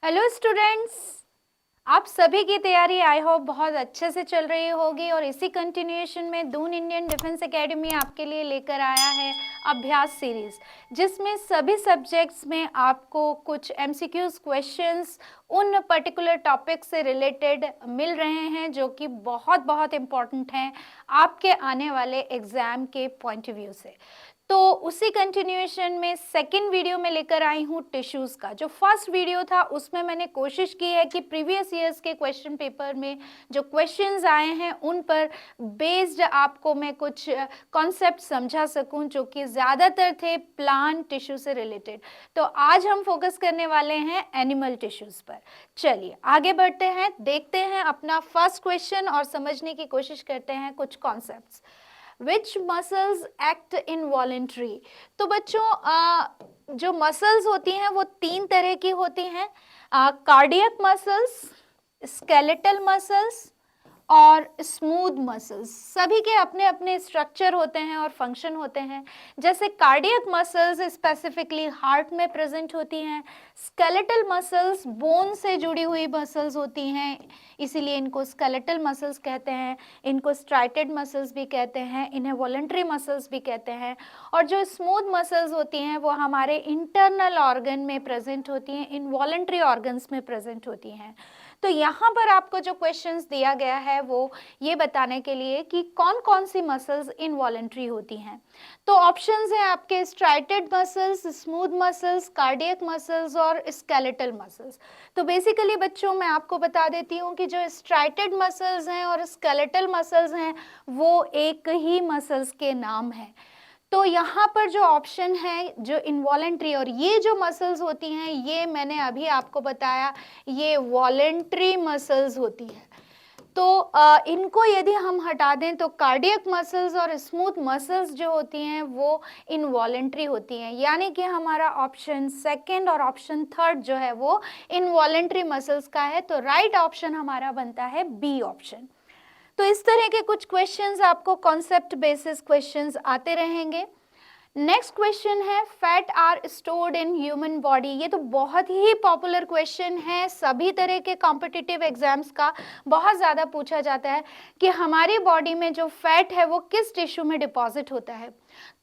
Hello students. आप सभी की तैयारी आई होप बहुत अच्छे से चल रही होगी और इसी कंटिन्यूएशन में दून इंडियन डिफेंस एकेडमी आपके लिए लेकर आया है अभ्यास सीरीज, जिसमें सभी सब्जेक्ट्स में आपको कुछ एमसीक्यूज क्वेश्चंस उन पर्टिकुलर टॉपिक से रिलेटेड मिल रहे हैं जो कि बहुत बहुत इम्पॉर्टेंट हैं आपके आने वाले एग्जाम के पॉइंट ऑफ व्यू से। तो उसी कंटिन्यूएशन में सेकंड वीडियो में लेकर आई हूँ टिश्यूज का। जो फर्स्ट वीडियो था उसमें मैंने कोशिश की है कि प्रीवियस ईयर्स के क्वेश्चन पेपर में जो क्वेश्चंस आए हैं उन पर बेस्ड आपको मैं कुछ कॉन्सेप्ट समझा सकूं जो कि ज़्यादातर थे प्लांट टिश्यू से रिलेटेड। तो आज हम फोकस करने वाले हैं एनिमल टिश्यूज पर। चलिए आगे बढ़ते हैं, देखते हैं अपना फर्स्ट क्वेश्चन और समझने की कोशिश करते हैं कुछ concepts. Which muscles act involuntary? तो बच्चों जो मसल्स होती हैं वो तीन तरह की होती हैं, कार्डियक मसल्स, स्केलेटल मसल्स और स्मूथ मसल्स। सभी के अपने अपने स्ट्रक्चर होते हैं और फंक्शन होते हैं। जैसे कार्डियक मसल्स स्पेसिफिकली हार्ट में प्रेजेंट होती हैं, स्केलेटल मसल्स बोन से जुड़ी हुई मसल्स होती हैं, इसीलिए इनको स्केलेटल मसल्स कहते हैं। इनको स्ट्राइटेड मसल्स भी कहते हैं, इन्हें वॉलंटरी मसल्स भी कहते हैं। और जो स्मूथ मसल्स होती हैं वो हमारे इंटरनल ऑर्गन में प्रेजेंट होती हैं, इनवॉलंटरी ऑर्गन्स में प्रेजेंट होती हैं। तो यहाँ पर आपको जो क्वेश्चंस दिया गया है वो ये बताने के लिए कि कौन कौन सी मसल्स इनवॉलंटरी होती हैं। तो ऑप्शंस हैं आपके striated muscles, smooth muscles, cardiac muscles और स्केलेटल मसल्स। तो बेसिकली बच्चों मैं आपको बता देती हूँ कि जो स्ट्राइटेड मसल्स हैं और स्केलेटल मसल्स हैं वो एक ही मसल्स के नाम हैं। तो यहाँ पर जो ऑप्शन है जो इनवॉलेंट्री, और ये जो मसल्स होती हैं ये मैंने अभी आपको बताया ये वॉलेंट्री मसल्स होती है। तो इनको यदि हम हटा दें तो कार्डियक मसल्स और स्मूथ मसल्स जो होती हैं वो इनवॉलेंट्री होती हैं, यानी कि हमारा ऑप्शन सेकंड और ऑप्शन थर्ड जो है वो इनवॉलेंट्री मसल्स का है। तो राइट ऑप्शन हमारा बनता है बी ऑप्शन। तो इस तरह के कुछ क्वेश्चंस आपको कॉन्सेप्ट बेसिस क्वेश्चंस आते रहेंगे। नेक्स्ट क्वेश्चन है fat are stored in human body. ये तो बहुत ही पॉपुलर क्वेश्चन है, सभी तरह के कॉम्पिटिटिव एग्जाम्स का बहुत ज़्यादा पूछा जाता है कि हमारी बॉडी में जो फैट है वो किस टिश्यू में डिपॉजिट होता है।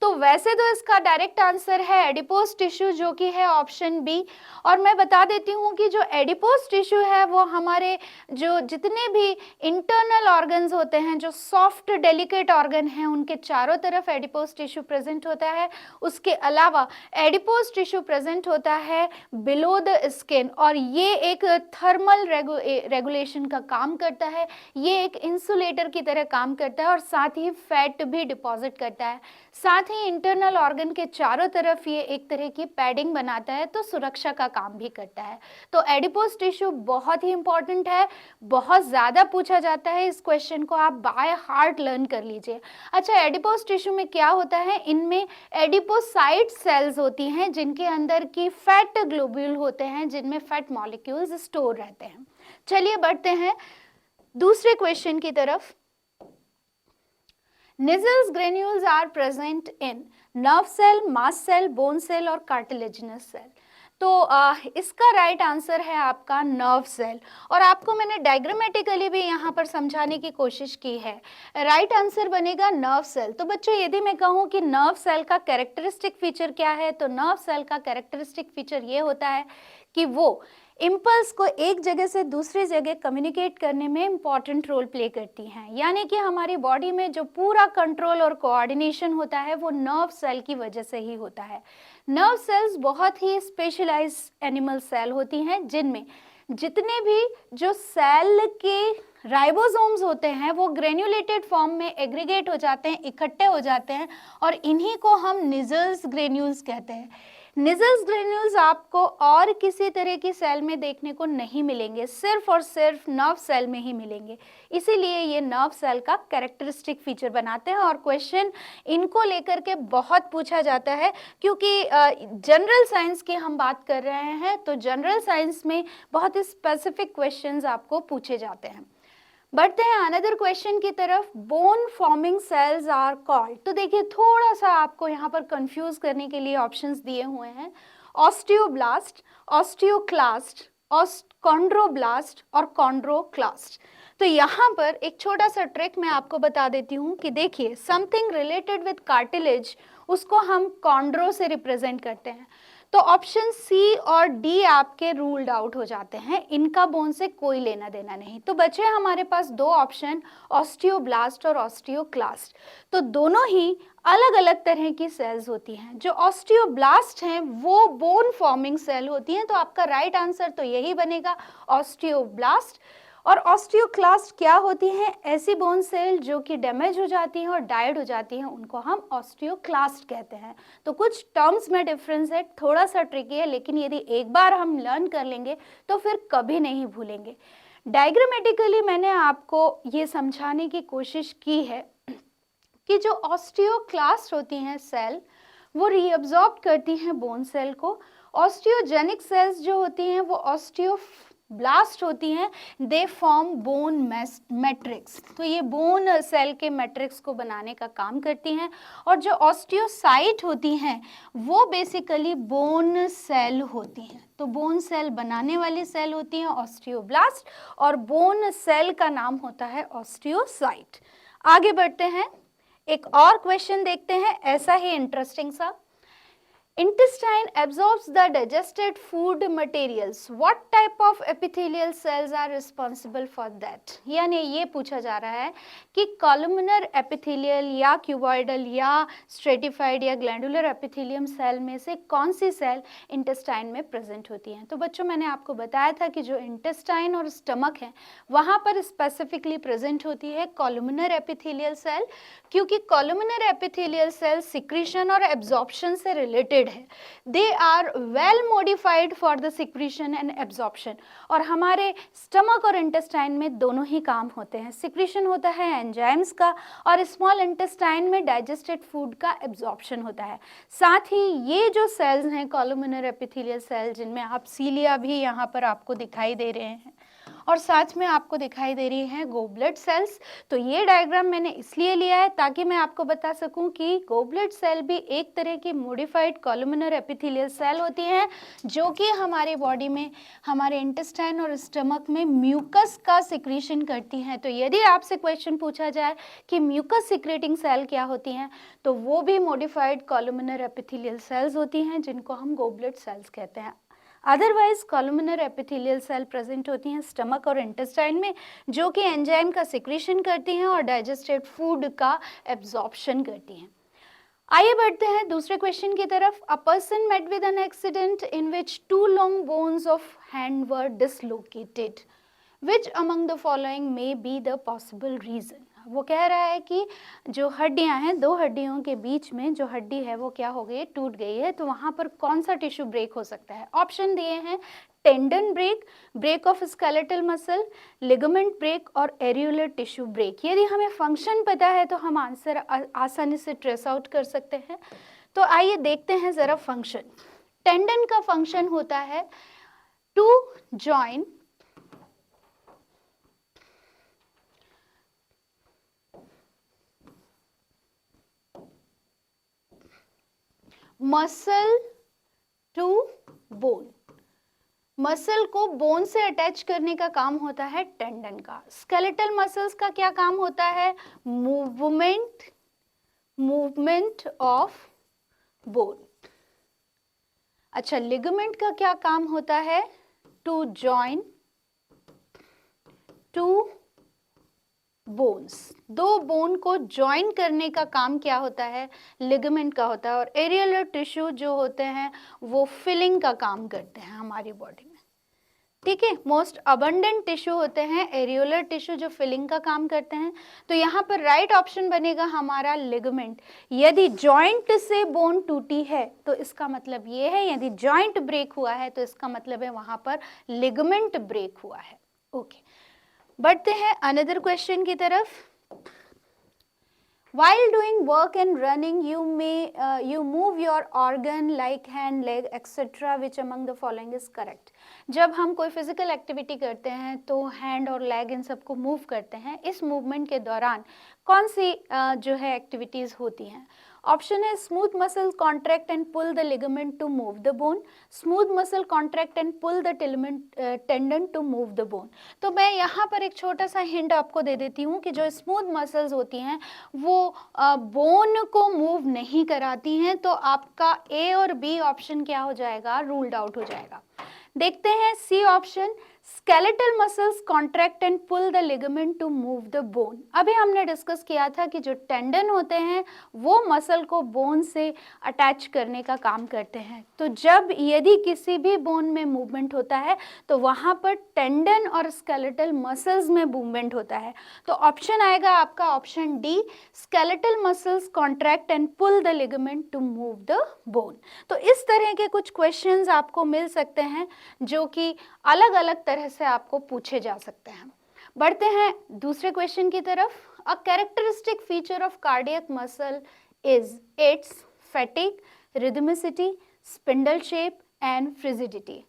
तो वैसे तो इसका डायरेक्ट आंसर है एडिपोज टिश्यू जो कि है ऑप्शन बी। और मैं बता देती हूँ कि जो एडिपोज टिश्यू है वो हमारे जो जितने भी इंटरनल ऑर्गन्स होते हैं, जो सॉफ्ट डेलिकेट ऑर्गन हैं, उनके चारों तरफ एडिपोज टिश्यू प्रेजेंट होता है। उसके अलावा एडिपोज टिश्यू प्रेजेंट होता है बिलो द स्किन, और ये एक थर्मल रेगुलेशन का काम करता है, ये एक इंसुलेटर की तरह काम करता है और साथ ही फैट भी डिपॉजिट करता है। साथ ही इंटरनल ऑर्गन के चारों तरफ ये एक तरह की पैडिंग बनाता है, तो सुरक्षा का काम भी करता है। तो एडिपोज टिश्यू बहुत ही इंपॉर्टेंट है, बहुत ज़्यादा पूछा जाता है। इस क्वेश्चन को आप बाय हार्ट लर्न कर लीजिए। अच्छा, एडिपोज टिश्यू में क्या होता है, इनमें एडिपोसाइट सेल्स होती हैं जिनके अंदर की फैट ग्लोब्यूल होते हैं जिनमें फैट मॉलिक्यूल्स स्टोर रहते हैं। चलिए बढ़ते हैं दूसरे क्वेश्चन की तरफ। Nissls granules are present in nerve cell, mast cell, bone cell और cartilaginous cell। तो इसका राइट आंसर है आपका नर्व सेल, और आपको मैंने डायग्रामेटिकली भी यहाँ पर समझाने की कोशिश की है। राइट आंसर बनेगा नर्व सेल। तो बच्चों यदि मैं कहूँ कि नर्व सेल का कैरेक्टरिस्टिक फीचर क्या है, तो नर्व सेल का कैरेक्टरिस्टिक फीचर ये होता है कि वो इम्पल्स को एक जगह से दूसरी जगह कम्युनिकेट करने में इम्पॉर्टेंट रोल प्ले करती हैं, यानी कि हमारी बॉडी में जो पूरा कंट्रोल और कोऑर्डिनेशन होता है वो नर्व सेल की वजह से ही होता है। नर्व सेल्स बहुत ही स्पेशलाइज्ड एनिमल सेल होती हैं जिनमें जितने भी जो सेल के राइबोसोम्स होते हैं वो ग्रेन्युलेटेड फॉर्म में एग्रीगेट हो जाते हैं, इकट्ठे हो जाते हैं, और इन्हीं को हम निजल्स ग्रेन्यूल्स कहते हैं। निजल्स ग्रेन्यूल्स आपको और किसी तरह की सेल में देखने को नहीं मिलेंगे, सिर्फ और सिर्फ नर्व सेल में ही मिलेंगे। इसीलिए ये नर्व सेल का कैरेक्टरिस्टिक फीचर बनाते हैं और क्वेश्चन इनको लेकर के बहुत पूछा जाता है, क्योंकि जनरल साइंस की हम बात कर रहे हैं तो जनरल साइंस में बहुत स्पेसिफिक क्वेश्चंस आपको पूछे जाते हैं। बढ़ते हैं अनदर क्वेश्चन की तरफ। Bone forming cells are called. तो देखिए थोड़ा सा आपको यहाँ पर कंफ्यूज करने के लिए ऑप्शंस दिए हुए हैं, ऑस्टियोब्लास्ट, ऑस्टियोक्लास्ट, कॉन्ड्रोब्लास्ट और कॉन्ड्रोक्लास्ट। तो यहाँ पर एक छोटा सा ट्रिक मैं आपको बता देती हूँ कि देखिए, समथिंग रिलेटेड विद कार्टिलेज उसको हम कॉन्ड्रो से रिप्रेजेंट करते हैं। तो ऑप्शन सी और डी आपके रूल्ड आउट हो जाते हैं, इनका बोन से कोई लेना देना नहीं। तो बचे हमारे पास दो ऑप्शन, ऑस्टियोब्लास्ट और ऑस्टियोक्लास्ट। तो दोनों ही अलग अलग तरह की सेल्स होती हैं। जो ऑस्टियोब्लास्ट हैं वो बोन फॉर्मिंग सेल होती हैं, तो आपका राइट आंसर तो यही बनेगा, ऑस्टियोब्लास्ट। और ऑस्टियोक्लास्ट क्या होती हैं? ऐसी बोन सेल जो कि डैमेज हो जाती हैं और डाइड हो जाती हैं, उनको हम ऑस्टियोक्लास्ट कहते हैं। तो कुछ टर्म्स में डिफरेंस है, थोड़ा सा ट्रिकी है, लेकिन यदि एक बार हम लर्न कर लेंगे तो फिर कभी नहीं भूलेंगे। डायग्रामेटिकली मैंने आपको ये समझाने की कोशिश की है कि जो ऑस्टियोक्लास्ट होती हैं सेल, वो रीअब्जॉर्ब करती हैं बोन सेल को। ऑस्टियोजेनिक सेल्स जो होती हैं वो ऑस्टियोब्लास्ट होती हैं, दे फॉर्म बोन मैट्रिक्स। तो ये बोन सेल के मैट्रिक्स को बनाने का काम करती हैं। और जो ऑस्टियोसाइट होती हैं वो बेसिकली बोन सेल होती हैं। तो बोन सेल बनाने वाली सेल होती हैं ऑस्टियोब्लास्ट, और बोन सेल का नाम होता है ऑस्टियोसाइट। आगे बढ़ते हैं, एक और क्वेश्चन देखते हैं, ऐसा ही इंटरेस्टिंग सा। Intestine absorbs the digested food materials. What type of epithelial cells are responsible for that? यानी ये पूछा जा रहा है कि कॉलमनर एपिथेलियल या क्यूबॉइडल या स्ट्रेटिफाइड या ग्लैंडुलर एपिथेलियम सेल में से कौन सी सेल इंटेस्टाइन में प्रेजेंट होती हैं। तो बच्चों, मैंने आपको बताया था कि जो इंटेस्टाइन और स्टमक है वहाँ पर स्पेसिफिकली प्रेजेंट होती है कॉलमनर एपिथेलियल सेल, क्योंकि कॉलमनर एपिथेलियल सेल सिक्रीशन और एब्जॉर्प्शन से रिलेटेड है। They are well modified for the secretion and absorption. और हमारे स्टमक और इंटेस्टाइन में दोनों ही काम होते हैं। सिक्रीशन होता है एंजाइम्स का, और स्मॉल इंटेस्टाइन में डाइजेस्टेड फूड का एब्जॉर्प्शन होता है। साथ ही ये जो सेल्स हैं कॉलमनर एपिथेलियल सेल, जिनमें आप सीलिया भी यहाँ पर आपको दिखाई दे रहे हैं, और साथ में आपको दिखाई दे रही हैं गोबलेट सेल्स। तो ये डायग्राम मैंने इसलिए लिया है ताकि मैं आपको बता सकूं कि गोबलेट सेल भी एक तरह की मॉडिफाइड कॉलमनर एपिथेलियल सेल होती हैं, जो कि हमारी बॉडी में, हमारे इंटेस्टाइन और स्टमक में म्यूकस का सिक्रीशन करती हैं। तो यदि आपसे क्वेश्चन पूछा जाए कि म्यूकस सिक्रेटिंग सेल क्या होती हैं, तो वो भी मॉडिफाइड कॉलमनर एपिथेलियल सेल्स होती हैं, जिनको हम गोबलेट सेल्स कहते हैं। Otherwise columnar epithelial cell present होती हैं स्टमक और इंटेस्टाइन में, जो कि एंजाइम का सिक्रीशन करती हैं और डाइजेस्टेड फूड का एब्जॉर्प्शन करती हैं। आइए बढ़ते हैं दूसरे क्वेश्चन की तरफ। A person met with an accident in which 2 long bones of hand were dislocated, which among the following may be the possible reason. वो कह रहा है कि जो हड्डियां हैं, दो हड्डियों के बीच में जो हड्डी है वो क्या हो गई, टूट गई है। तो वहां पर कौन सा टिश्यू ब्रेक हो सकता है? ऑप्शन दिए हैं, tendon break, break of skeletal muscle, ligament break और एरियुलर टिश्यू ब्रेक। यदि हमें फंक्शन पता है तो हम आंसर आसानी से ट्रेस आउट कर सकते हैं। तो आइए देखते हैं जरा फंक्शन। टेंडन का फंक्शन होता है to join muscle to bone. Muscle को बोन से अटैच करने का काम होता है टेंडन का। स्केलेटल मसल्स का क्या काम होता है? Movement of bone. अच्छा, लिगामेंट का क्या काम होता है? To join two bones. दो बोन को ज्वाइन करने का काम क्या होता है? लिगामेंट का होता है। और एरियुलर टिश्यू जो होते हैं वो फिलिंग का काम करते हैं हमारी बॉडी में। ठीक है, मोस्ट अबंडेंट टिश्यू होते हैं एरियुलर टिश्यू, जो फिलिंग का काम करते हैं। तो यहाँ पर राइट ऑप्शन बनेगा हमारा लिगामेंट। यदि जॉइंट से बोन टूटी है तो इसका मतलब ये है, यदि जॉइंट ब्रेक हुआ है तो इसका मतलब है वहां पर लिगामेंट ब्रेक हुआ है। ओके, बढ़ते हैं अनदर क्वेश्चन की तरफ। While doing work and running, you move your organ like hand, leg, etc. Which among the following is correct? जब हम कोई फिजिकल एक्टिविटी करते हैं तो हैंड और लेग इन सबको मूव करते हैं। इस मूवमेंट के दौरान कौन सी जो है एक्टिविटीज़ होती हैं? ऑप्शन है smooth muscle contract and pull the ligament to move the bone, smooth muscle contract and pull the tendon to move the bone. तो मैं यहाँ पर एक छोटा सा हिंट आपको दे देती हूँ कि जो स्मूथ मसल्स होती हैं वो बोन को मूव नहीं कराती हैं, तो आपका ए और बी ऑप्शन क्या हो जाएगा, रूल्ड आउट हो जाएगा। देखते हैं C option, skeletal muscles contract and pull the ligament to move the bone. अभी हमने डिस्कस किया था कि जो टेंडन होते हैं वो मसल को बोन से अटैच करने का काम करते हैं। तो जब यदि किसी भी बोन में मूवमेंट होता है तो वहाँ पर टेंडन और स्केलेटल मसल्स में मूवमेंट होता है। तो ऑप्शन आएगा आपका option D, skeletal muscles contract and pull the ligament to move the bone. तो इस तरह के कुछ क्वेश्चंस आपको मिल सकते हैं जो कि अलग अलग तरह से आपको पूछे जा सकते हैं। बढ़ते हैं दूसरे क्वेश्चन की तरफ। A characteristic feature of cardiac muscle is its fatigue, rhythmicity, spindle shape and frigidity.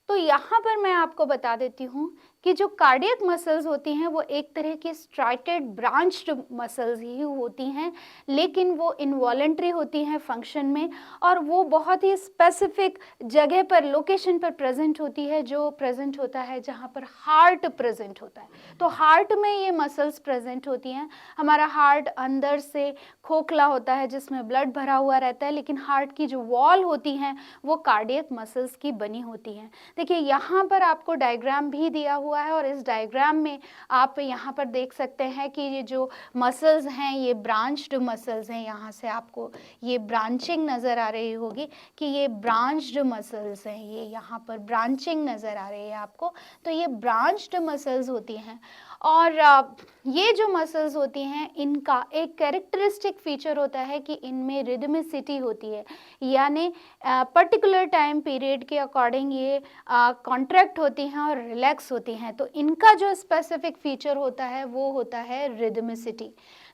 तो यहाँ पर मैं आपको बता देती हूँ कि जो कार्डियक मसल्स होती हैं वो एक तरह की स्ट्राइटेड ब्रांच्ड मसल्स ही होती हैं, लेकिन वो इनवॉलेंट्री होती हैं फंक्शन में, और वो बहुत ही स्पेसिफिक जगह पर, लोकेशन पर प्रेजेंट होती है, जो प्रेजेंट होता है जहाँ पर हार्ट प्रेजेंट होता है। तो हार्ट में ये मसल्स प्रेजेंट होती हैं। हमारा हार्ट अंदर से खोखला होता है जिसमें ब्लड भरा हुआ रहता है, लेकिन हार्ट की जो वॉल होती हैं वो कार्डियक मसल्स की बनी होती हैं। देखिए यहाँ पर आपको डायग्राम भी दिया हुआ है, और इस डायग्राम में आप यहाँ पर देख सकते हैं कि ये जो मसल्स हैं ये ब्रांच्ड मसल्स हैं। यहाँ से आपको ये ब्रांचिंग नज़र आ रही होगी कि ये ब्रांच्ड मसल्स हैं, ये यहाँ पर ब्रांचिंग नज़र आ रही है आपको। तो ये ब्रांच्ड मसल्स होती हैं, और ये जो मसल्स होती हैं इनका एक कैरेक्टरिस्टिक फीचर होता है कि इनमें रिदमिसिटी होती है, यानी पर्टिकुलर टाइम पीरियड के अकॉर्डिंग ये कॉन्ट्रैक्ट होती हैं और रिलैक्स होती हैं। तो इनका जो स्पेसिफिक फीचर होता है वो होता है रिदमिसिटी।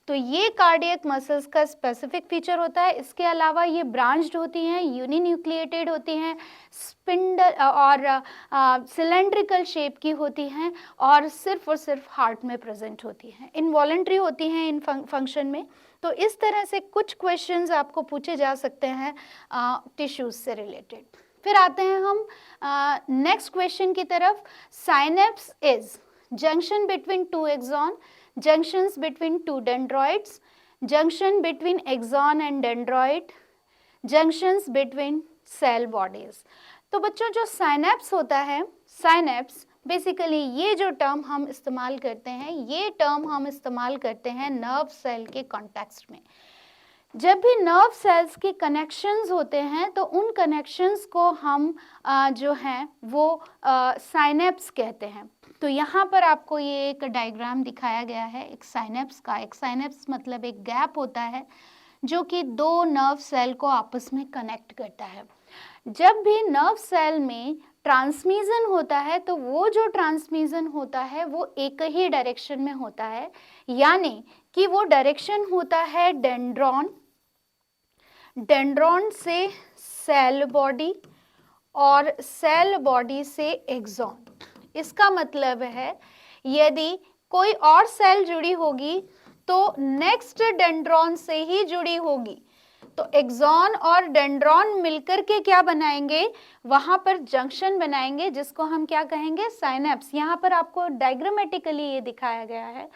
तो ये कार्डियक मसल्स का स्पेसिफिक फीचर होता है। इसके अलावा ये ब्रांच्ड होती हैं, यूनिन्यूक्लिएटेड होती हैं, स्पिंडल और सिलेंड्रिकल शेप की होती हैं, और सिर्फ हार्ट में प्रेजेंट होती हैं, इनवॉलेंट्री होती हैं इन फंक्शन में। तो इस तरह से कुछ क्वेश्चंस आपको पूछे जा सकते हैं टिश्यूज से रिलेटेड। फिर आते हैं हम नेक्स्ट क्वेश्चन की तरफ। Synapse is junction between two axon, junctions between two dendroids, junction between axon and dendroid, junctions between cell bodies। तो बच्चों जो साइनेप्स होता है, साइनेप्स बेसिकली ये जो टर्म हम इस्तेमाल करते हैं, ये टर्म हम इस्तेमाल करते हैं नर्व सेल के कॉन्टेक्स्ट में। जब भी नर्व सेल्स के कनेक्शंस होते हैं तो उन कनेक्शंस को हम जो हैं वो साइनेप्स कहते हैं। तो यहाँ पर आपको ये एक डायग्राम दिखाया गया है एक साइनेप्स का। एक साइनेप्स मतलब एक गैप होता है जो कि दो नर्व सेल को आपस में कनेक्ट करता है। जब भी नर्व सेल में ट्रांसमिशन होता है तो वो जो ट्रांसमिशन होता है वो एक ही डायरेक्शन में होता है, यानी कि वो डायरेक्शन होता है डेंड्रॉन, डेंड्रॉन से सेल बॉडी और सेल बॉडी से एक्सॉन। इसका मतलब है यदि कोई और सेल जुड़ी होगी तो नेक्स्ट डेंड्रॉन से ही जुड़ी होगी। तो एक्सॉन और डेंड्रॉन मिलकर के क्या बनाएंगे, वहां पर जंक्शन बनाएंगे, जिसको हम क्या कहेंगे, साइनेप्स। यहाँ पर आपको डायग्रामेटिकली ये दिखाया गया है।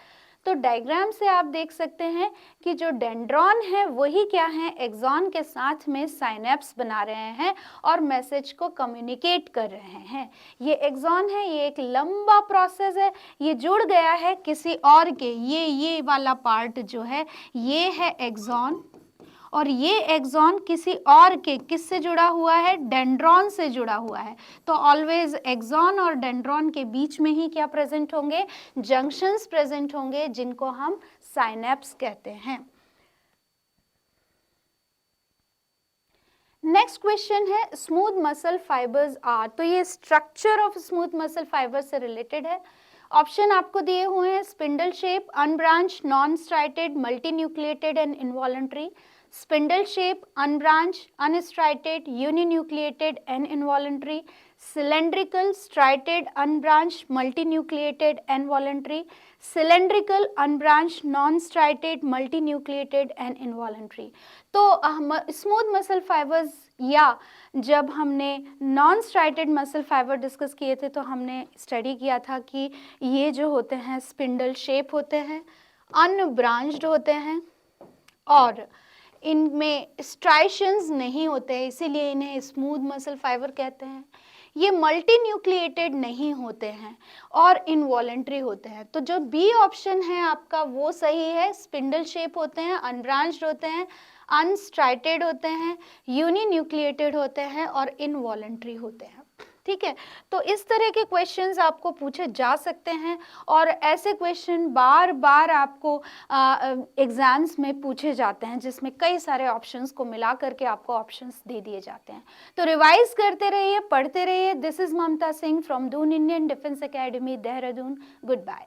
तो डायग्राम से आप देख सकते हैं कि जो डेंड्रॉन है वही क्या है, एक्सॉन के साथ में साइनेप्स बना रहे हैं और मैसेज को कम्युनिकेट कर रहे हैं। ये एक्सॉन है, ये एक लंबा प्रोसेस है, ये जुड़ गया है किसी और के, ये वाला पार्ट जो है ये है एक्सॉन, और ये एक्सॉन किसी और के किससे जुड़ा हुआ है, डेंड्रॉन से जुड़ा हुआ है। तो ऑलवेज एक्सॉन और डेंड्रॉन के बीच में ही क्या प्रेजेंट होंगे, जंक्शंस प्रेजेंट होंगे, जिनको हम साइनेप्स कहते हैं। नेक्स्ट क्वेश्चन है स्मूथ मसल फाइबर्स आर। तो ये structure of smooth muscle fibre से रिलेटेड है। ऑप्शन आपको दिए हुए हैं spindle shape, unbranch, non striated, multi nucleated and involuntary. Spindle shape, unbranch, unstriated, uninucleated and involuntary, cylindrical, striated, unbranched, multinucleated and voluntary, cylindrical, unbranched, non-striated, multinucleated and involuntary. तो smooth muscle fibres या जब हमने non striated muscle fibre discuss किए थे तो हमने study किया था कि ये जो होते हैं स्पिंडल शेप होते हैं, अनब्रांच्ड होते हैं और इनमें स्ट्राइशंस नहीं होते हैं, इसीलिए इन्हें स्मूथ मसल फाइबर कहते हैं। ये मल्टी न्यूक्लिएटेड नहीं होते हैं और इनवॉलेंट्री होते हैं। तो जो बी ऑप्शन है आपका वो सही है। स्पिंडल शेप होते हैं, अनब्रांच्ड होते हैं, अनस्ट्राइटेड होते हैं, यूनिन्यूक्लिएटेड होते हैं और इनवॉलेंट्री होते हैं। ठीक है, तो इस तरह के क्वेश्चंस आपको पूछे जा सकते हैं और ऐसे क्वेश्चन बार बार आपको एग्जाम्स में पूछे जाते हैं जिसमें कई सारे ऑप्शंस को मिला करके आपको ऑप्शंस दे दिए जाते हैं। तो रिवाइज करते रहिए, पढ़ते रहिए। This is Mamta Singh from Doon Indian Defence Academy, Dehradun. Good bye.